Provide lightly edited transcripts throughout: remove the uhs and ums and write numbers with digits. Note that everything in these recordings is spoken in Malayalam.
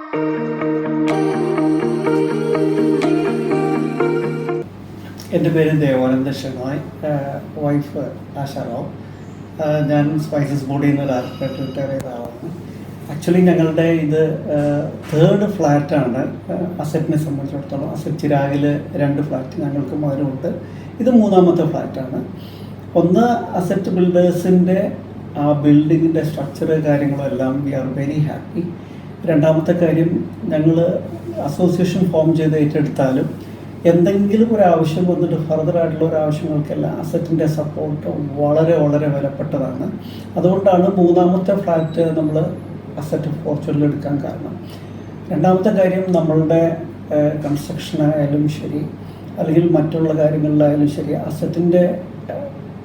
എൻ്റെ പേര് ദേവാനന്ദ ഷെണോയ്, വൈഫ് ആശാറാവ്. ഞാൻ സ്പൈസസ് ബോഡിയിൽ നിന്ന് ഡയറക്ടറായിട്ട് റിട്ടയർ ചെയ്ത ആളാണ്. ആക്ച്വലി ഞങ്ങളുടെ ഇത് 3rd ഫ്ലാറ്റാണ് അസറ്റിനെ സംബന്ധിച്ചിടത്തോളം. അസറ്റ് ചിരാഗിൽ 2 ഫ്ലാറ്റ് ഞങ്ങൾക്ക് മുതലുണ്ട്. ഇത് 3ാമത്തെ ഫ്ലാറ്റാണ്. ഒന്ന്, അസറ്റ് ബിൽഡേഴ്സിൻ്റെ ആ ബിൽഡിങ്ങിൻ്റെ സ്ട്രക്ചർ കാര്യങ്ങളെല്ലാം വി ആർ വെരി ഹാപ്പി. രണ്ടാമത്തെ കാര്യം, ഞങ്ങൾ അസോസിയേഷൻ ഫോം ചെയ്ത് ഏറ്റെടുത്താലും എന്തെങ്കിലും ഒരു ആവശ്യം വന്നിട്ട് ഫർദറായിട്ടുള്ള ഒരു ആവശ്യങ്ങൾക്കെല്ലാം അസറ്റിൻ്റെ സപ്പോർട്ട് വളരെ വളരെ വിലപ്പെട്ടതാണ്. അതുകൊണ്ടാണ് 3ാമത്തെ ഫ്ലാറ്റ് നമ്മൾ അസറ്റ് ഫോർച്യൂണിൽ എടുക്കാൻ കാരണം. രണ്ടാമത്തെ കാര്യം, നമ്മളുടെ കൺസ്ട്രക്ഷനായാലും ശരി, അല്ലെങ്കിൽ മറ്റുള്ള കാര്യങ്ങളിലായാലും ശരി, അസറ്റിൻ്റെ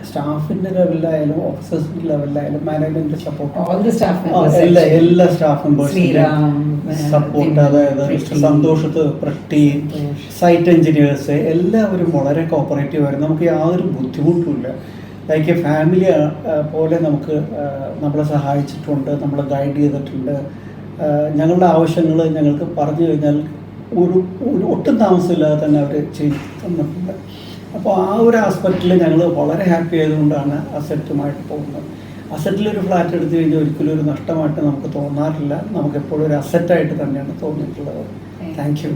സ്റ്റാഫിൻ്റെ ലെവലിലായാലും ഓഫീസേഴ്സിൻ്റെ ലെവലിലായാലും മാനേജ്മെൻറ്റ് സപ്പോർട്ട്, എല്ലാ സ്റ്റാഫ് മെമ്പേഴ്സിൻ്റെയും സപ്പോർട്ട്, അതായത് സന്തോഷത്ത് പ്രട്ടി, സൈറ്റ് എഞ്ചിനീയേഴ്സ് എല്ലാവരും വളരെ കോപ്പറേറ്റീവ് ആയിരുന്നു. നമുക്ക് യാതൊരു ബുദ്ധിമുട്ടുമില്ല. ലൈക്ക് എ ഫാമിലി പോലെ നമുക്ക് നമ്മളെ സഹായിച്ചിട്ടുണ്ട്, നമ്മളെ ഗൈഡ് ചെയ്തിട്ടുണ്ട്. ഞങ്ങളുടെ ആവശ്യങ്ങൾ ഞങ്ങൾക്ക് പറഞ്ഞു കഴിഞ്ഞാൽ ഒട്ടും താമസമില്ലാതെ തന്നെ അവർ ചെയ്ത് തന്നിട്ടുണ്ട്. അപ്പോൾ ആ ഒരു ആസ്പെക്റ്റിൽ ഞങ്ങൾ വളരെ ഹാപ്പി ആയതുകൊണ്ടാണ് അസറ്റുമായിട്ട് പോകുന്നത്. അസറ്റിലൊരു ഫ്ലാറ്റ് എടുത്തു കഴിഞ്ഞാൽ ഒരിക്കലും ഒരു നഷ്ടമായിട്ട് നമുക്ക് തോന്നാറില്ല. നമുക്കെപ്പോഴും ഒരു അസറ്റായിട്ട് തന്നെയാണ് തോന്നിയിട്ടുള്ളത്. Thank you.